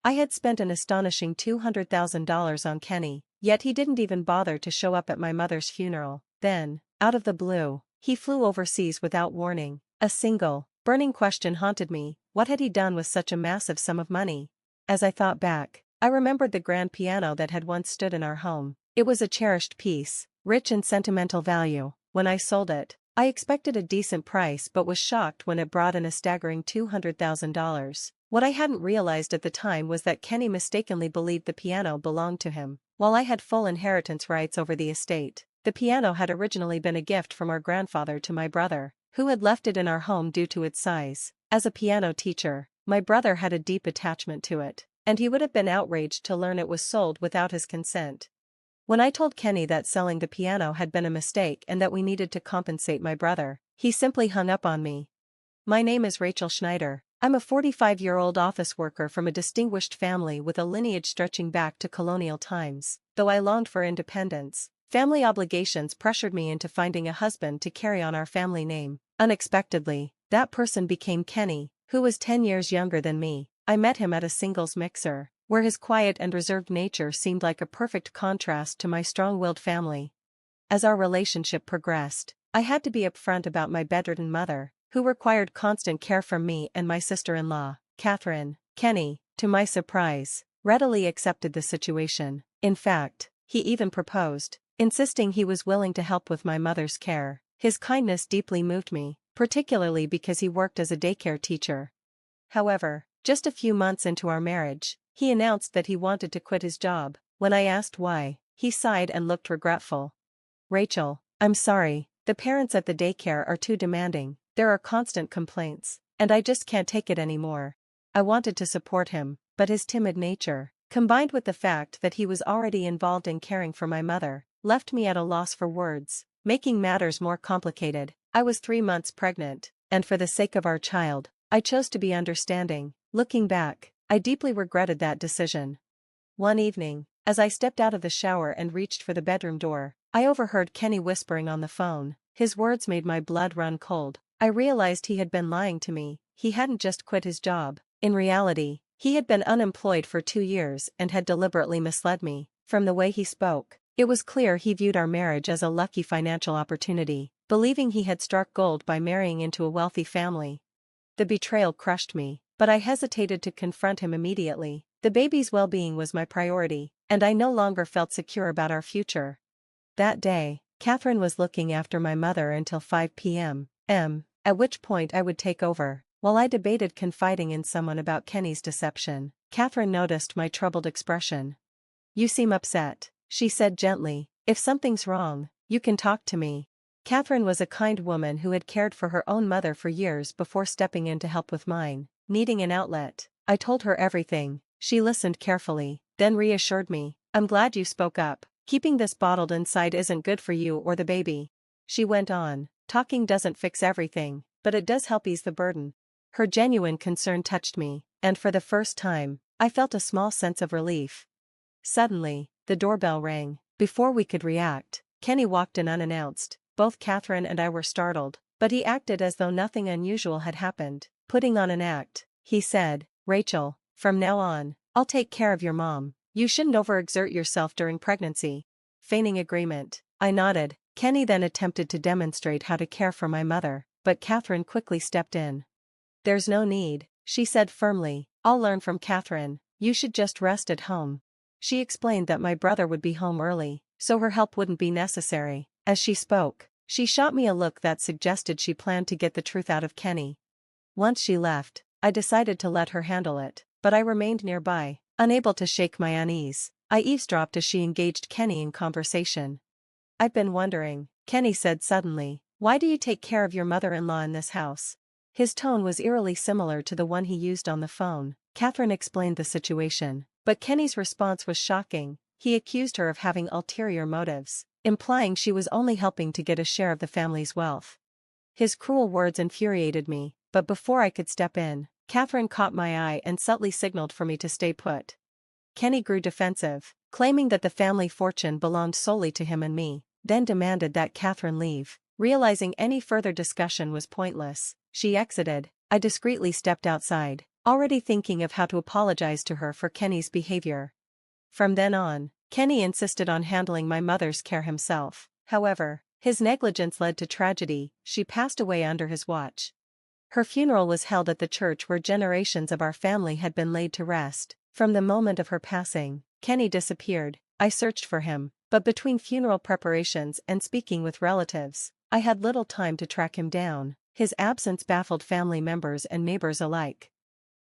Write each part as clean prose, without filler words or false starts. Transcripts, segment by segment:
I had spent an astonishing $200,000 on Kenny, yet he didn't even bother to show up at my mother's funeral. Then, out of the blue, he flew overseas without warning. A single, burning question haunted me: what had he done with such a massive sum of money? As I thought back, I remembered the grand piano that had once stood in our home. It was a cherished piece, rich in sentimental value. When I sold it, I expected a decent price but was shocked when it brought in a staggering $200,000. What I hadn't realized at the time was that Kenny mistakenly believed the piano belonged to him. While I had full inheritance rights over the estate, the piano had originally been a gift from our grandfather to my brother, who had left it in our home due to its size. As a piano teacher, my brother had a deep attachment to it, and he would have been outraged to learn it was sold without his consent. When I told Kenny that selling the piano had been a mistake and that we needed to compensate my brother, he simply hung up on me. My name is Rachel Schneider. I'm a 45-year-old office worker from a distinguished family with a lineage stretching back to colonial times. Though I longed for independence, family obligations pressured me into finding a husband to carry on our family name. Unexpectedly, that person became Kenny, who was 10 years younger than me. I met him at a singles mixer, where his quiet and reserved nature seemed like a perfect contrast to my strong-willed family. As our relationship progressed, I had to be upfront about my bedridden mother, who required constant care from me and my sister-in-law, Catherine. Kenny, to my surprise, readily accepted the situation. In fact, he even proposed, insisting he was willing to help with my mother's care. His kindness deeply moved me, particularly because he worked as a daycare teacher. However, just a few months into our marriage, he announced that he wanted to quit his job. When I asked why, he sighed and looked regretful. "Rachel, I'm sorry, the parents at the daycare are too demanding. There are constant complaints, and I just can't take it anymore." I wanted to support him, but his timid nature, combined with the fact that he was already involved in caring for my mother, left me at a loss for words. Making matters more complicated, I was 3 months pregnant, and for the sake of our child, I chose to be understanding. Looking back, I deeply regretted that decision. One evening, as I stepped out of the shower and reached for the bedroom door, I overheard Kenny whispering on the phone. His words made my blood run cold. I realized he had been lying to me. He hadn't just quit his job. In reality, he had been unemployed for 2 years and had deliberately misled me. From the way he spoke, it was clear he viewed our marriage as a lucky financial opportunity, believing he had struck gold by marrying into a wealthy family. The betrayal crushed me, but I hesitated to confront him immediately. The baby's well-being was my priority, and I no longer felt secure about our future. That day, Catherine was looking after my mother until 5 p.m., at which point I would take over. While I debated confiding in someone about Kenny's deception, Catherine noticed my troubled expression. "You seem upset," she said gently. "If something's wrong, you can talk to me." Catherine was a kind woman who had cared for her own mother for years before stepping in to help with mine. Needing an outlet, I told her everything. She listened carefully, then reassured me. "I'm glad you spoke up. Keeping this bottled inside isn't good for you or the baby." She went on, "Talking doesn't fix everything, but it does help ease the burden." Her genuine concern touched me, and for the first time, I felt a small sense of relief. Suddenly, the doorbell rang. Before we could react, Kenny walked in unannounced. Both Catherine and I were startled, but he acted as though nothing unusual had happened. Putting on an act, he said, "Rachel, from now on, I'll take care of your mom. You shouldn't overexert yourself during pregnancy." Feigning agreement, I nodded. Kenny then attempted to demonstrate how to care for my mother, but Catherine quickly stepped in. "There's no need," she said firmly. "I'll learn from Catherine. You should just rest at home." She explained that my brother would be home early, so her help wouldn't be necessary. As she spoke, she shot me a look that suggested she planned to get the truth out of Kenny. Once she left, I decided to let her handle it, but I remained nearby, unable to shake my unease. I eavesdropped as she engaged Kenny in conversation. "I've been wondering," Kenny said suddenly, "why do you take care of your mother-in-law in this house?" His tone was eerily similar to the one he used on the phone. Catherine explained the situation, but Kenny's response was shocking. He accused her of having ulterior motives, implying she was only helping to get a share of the family's wealth. His cruel words infuriated me, but before I could step in, Catherine caught my eye and subtly signaled for me to stay put. Kenny grew defensive, claiming that the family fortune belonged solely to him and me, then demanded that Catherine leave. Realizing any further discussion was pointless, she exited. I discreetly stepped outside. already thinking of how to apologize to her for Kenny's behavior. From then on, Kenny insisted on handling my mother's care himself. However, his negligence led to tragedy. She passed away under his watch. Her funeral was held at the church where generations of our family had been laid to rest. From the moment of her passing, Kenny disappeared. I searched for him, but between funeral preparations and speaking with relatives, I had little time to track him down. His absence baffled family members and neighbors alike.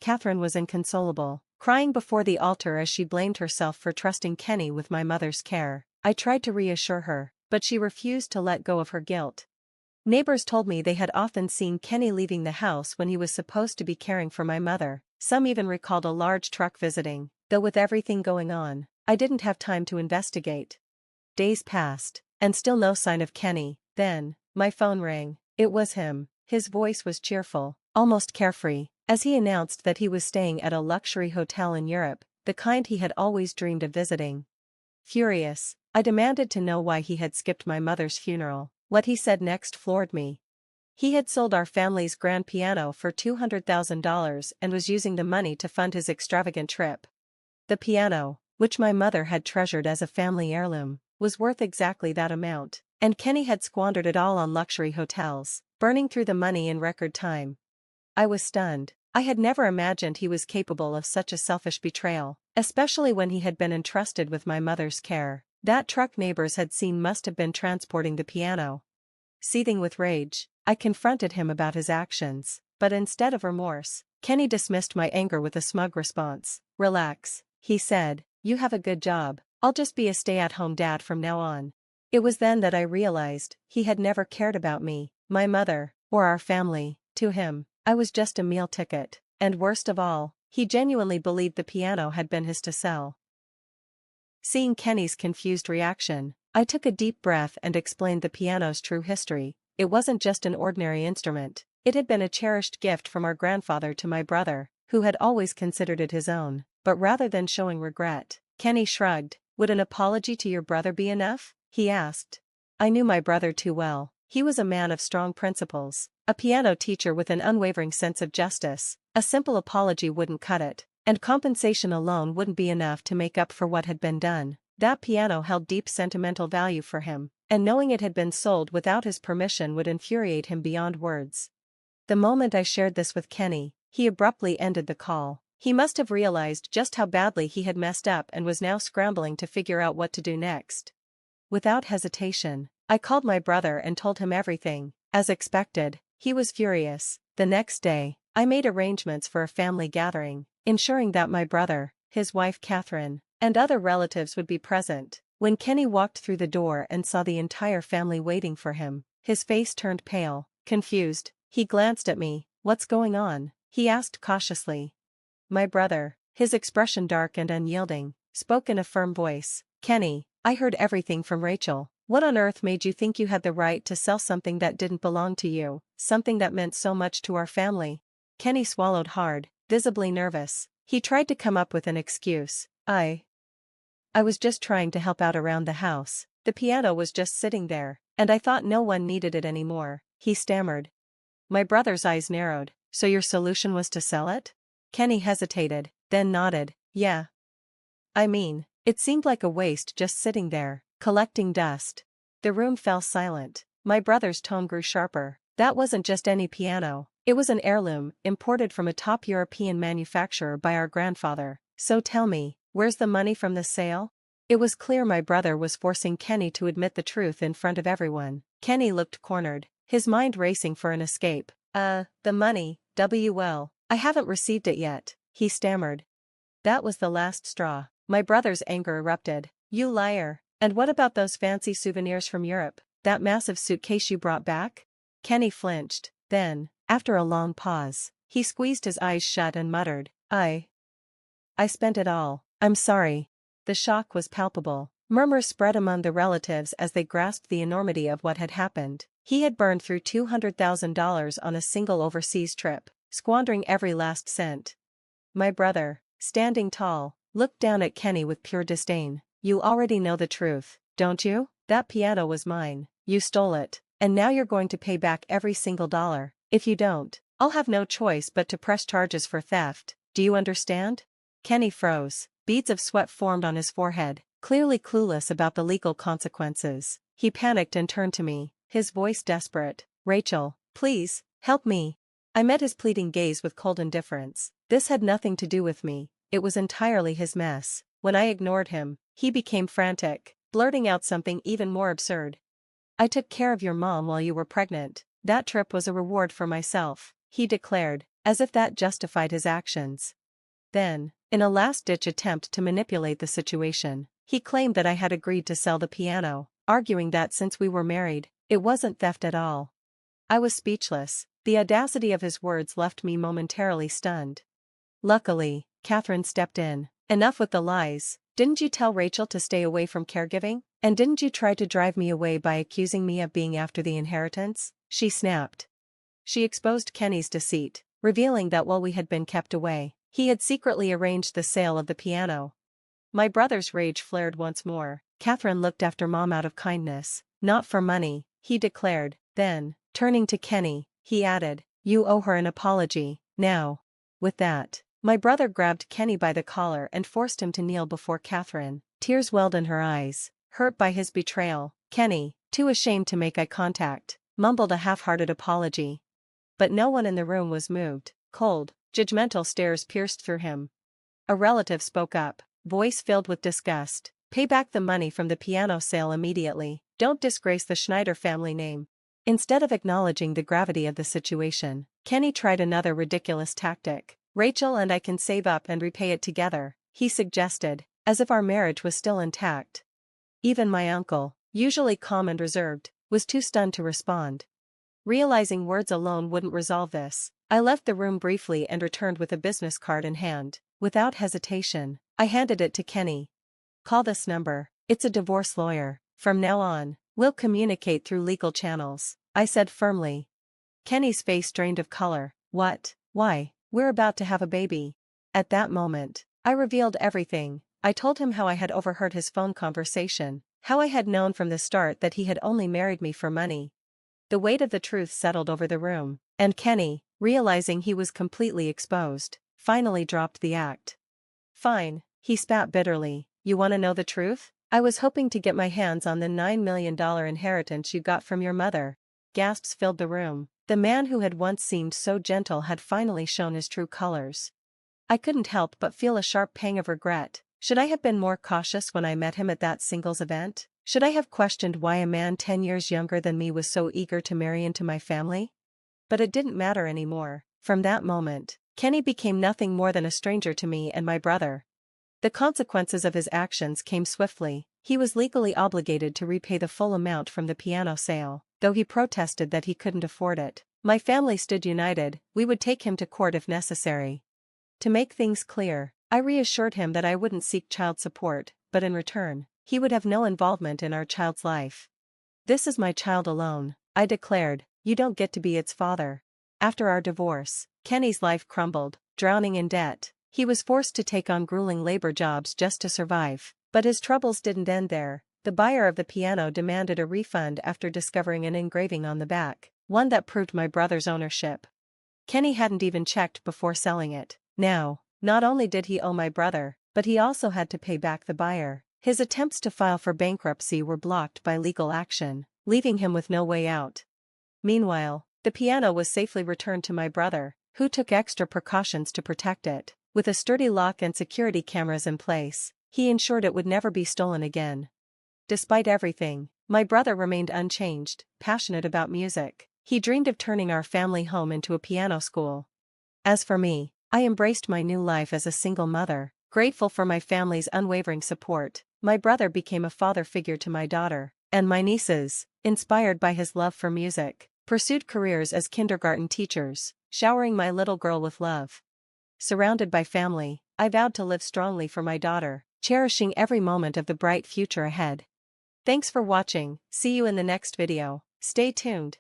Catherine was inconsolable, crying before the altar as she blamed herself for trusting Kenny with my mother's care. I tried to reassure her, but she refused to let go of her guilt. Neighbors told me they had often seen Kenny leaving the house when he was supposed to be caring for my mother. Some even recalled a large truck visiting. Though with everything going on, I didn't have time to investigate. Days passed, and still no sign of Kenny. Then, my phone rang. It was him. His voice was cheerful, almost carefree, as he announced that he was staying at a luxury hotel in Europe, the kind he had always dreamed of visiting. Furious, I demanded to know why he had skipped my mother's funeral. What he said next floored me. He had sold our family's grand piano for $200,000 and was using the money to fund his extravagant trip. The piano, which my mother had treasured as a family heirloom, was worth exactly that amount, and Kenny had squandered it all on luxury hotels, burning through the money in record time. I was stunned. I had never imagined he was capable of such a selfish betrayal, especially when he had been entrusted with my mother's care. That truck neighbors had seen must have been transporting the piano. Seething with rage, I confronted him about his actions, but instead of remorse, Kenny dismissed my anger with a smug response. "Relax," he said, "you have a good job. I'll just be a stay-at-home dad from now on." It was then that I realized he had never cared about me, my mother, or our family. To him, I was just a meal ticket, and worst of all, he genuinely believed the piano had been his to sell. Seeing Kenny's confused reaction, I took a deep breath and explained the piano's true history. It wasn't just an ordinary instrument. It had been a cherished gift from our grandfather to my brother, who had always considered it his own. But rather than showing regret, Kenny shrugged. "Would an apology to your brother be enough?" he asked. I knew my brother too well. He was a man of strong principles, a piano teacher with an unwavering sense of justice. A simple apology wouldn't cut it, and compensation alone wouldn't be enough to make up for what had been done. That piano held deep sentimental value for him, and knowing it had been sold without his permission would infuriate him beyond words. The moment I shared this with Kenny, he abruptly ended the call. He must have realized just how badly he had messed up and was now scrambling to figure out what to do next. Without hesitation, I called my brother and told him everything. As expected, he was furious. The next day, I made arrangements for a family gathering, ensuring that my brother, his wife Catherine, and other relatives would be present. When Kenny walked through the door and saw the entire family waiting for him, his face turned pale, confused. He glanced at me. "What's going on?" he asked cautiously. My brother, his expression dark and unyielding, spoke in a firm voice. "Kenny, I heard everything from Rachel. What on earth made you think you had the right to sell something that didn't belong to you, something that meant so much to our family?" Kenny swallowed hard, visibly nervous. He tried to come up with an excuse. I was just trying to help out around the house. The piano was just sitting there, and I thought no one needed it anymore," he stammered. My brother's eyes narrowed. "So your solution was to sell it?" Kenny hesitated, then nodded. "Yeah. I mean, it seemed like a waste just sitting there, collecting dust." The room fell silent. My brother's tone grew sharper. "That wasn't just any piano. It was an heirloom, imported from a top European manufacturer by our grandfather. So tell me, where's the money from the sale?" It was clear my brother was forcing Kenny to admit the truth in front of everyone. Kenny looked cornered, his mind racing for an escape. The money, well, I haven't received it yet," he stammered. That was the last straw. My brother's anger erupted. "You liar! And what about those fancy souvenirs from Europe? That massive suitcase you brought back?" Kenny flinched. Then, after a long pause, he squeezed his eyes shut and muttered, I spent it all. I'm sorry." The shock was palpable. Murmurs spread among the relatives as they grasped the enormity of what had happened. He had burned through $200,000 on a single overseas trip, squandering every last cent. My brother, standing tall, looked down at Kenny with pure disdain. "You already know the truth, don't you? That piano was mine, you stole it, and now you're going to pay back every single dollar." If you don't, I'll have no choice but to press charges for theft, do you understand? Kenny froze. Beads of sweat formed on his forehead, clearly clueless about the legal consequences. He panicked and turned to me, his voice desperate. Rachel, please, help me. I met his pleading gaze with cold indifference. This had nothing to do with me, it was entirely his mess. When I ignored him, he became frantic, blurting out something even more absurd. I took care of your mom while you were pregnant. That trip was a reward for myself, he declared, as if that justified his actions. Then, in a last-ditch attempt to manipulate the situation, he claimed that I had agreed to sell the piano, arguing that since we were married, it wasn't theft at all. I was speechless. The audacity of his words left me momentarily stunned. Luckily, Catherine stepped in. Enough with the lies. Didn't you tell Rachel to stay away from caregiving? And didn't you try to drive me away by accusing me of being after the inheritance? She snapped. She exposed Kenny's deceit, revealing that while we had been kept away, he had secretly arranged the sale of the piano. My brother's rage flared once more. Catherine looked after Mom out of kindness, not for money, he declared. Then, turning to Kenny, he added, you owe her an apology, now. With that, my brother grabbed Kenny by the collar and forced him to kneel before Catherine. Tears welled in her eyes, hurt by his betrayal. Kenny, too ashamed to make eye contact, mumbled a half-hearted apology. But no one in the room was moved. Cold, judgmental stares pierced through him. A relative spoke up, voice filled with disgust. Pay back the money from the piano sale immediately. Don't disgrace the Schneider family name. Instead of acknowledging the gravity of the situation, Kenny tried another ridiculous tactic. Rachel and I can save up and repay it together, he suggested, as if our marriage was still intact. Even my uncle, usually calm and reserved, was too stunned to respond. Realizing words alone wouldn't resolve this, I left the room briefly and returned with a business card in hand. Without hesitation, I handed it to Kenny. Call this number, it's a divorce lawyer. From now on, we'll communicate through legal channels, I said firmly. Kenny's face drained of color. What? Why? We're about to have a baby. At that moment, I revealed everything. I told him how I had overheard his phone conversation, how I had known from the start that he had only married me for money. The weight of the truth settled over the room, and Kenny, realizing he was completely exposed, finally dropped the act. Fine, he spat bitterly. You want to know the truth? I was hoping to get my hands on the $9 million inheritance you got from your mother. Gasps filled the room. The man who had once seemed so gentle had finally shown his true colors. I couldn't help but feel a sharp pang of regret. Should I have been more cautious when I met him at that singles event? Should I have questioned why a man 10 years younger than me was so eager to marry into my family? But it didn't matter anymore. From that moment, Kenny became nothing more than a stranger to me and my brother. The consequences of his actions came swiftly. He was legally obligated to repay the full amount from the piano sale, though he protested that he couldn't afford it. My family stood united. We would take him to court if necessary. To make things clear, I reassured him that I wouldn't seek child support, but in return, he would have no involvement in our child's life. This is my child alone, I declared. You don't get to be its father. After our divorce, Kenny's life crumbled, drowning in debt. He was forced to take on grueling labor jobs just to survive. But his troubles didn't end there. The buyer of the piano demanded a refund after discovering an engraving on the back, one that proved my brother's ownership. Kenny hadn't even checked before selling it. Now, not only did he owe my brother, but he also had to pay back the buyer. His attempts to file for bankruptcy were blocked by legal action, leaving him with no way out. Meanwhile, the piano was safely returned to my brother, who took extra precautions to protect it. With a sturdy lock and security cameras in place, he ensured it would never be stolen again. Despite everything, my brother remained unchanged, passionate about music. He dreamed of turning our family home into a piano school. As for me, I embraced my new life as a single mother, grateful for my family's unwavering support. My brother became a father figure to my daughter, and my nieces, inspired by his love for music, pursued careers as kindergarten teachers, showering my little girl with love. Surrounded by family, I vowed to live strongly for my daughter, cherishing every moment of the bright future ahead. Thanks for watching. See you in the next video. Stay tuned.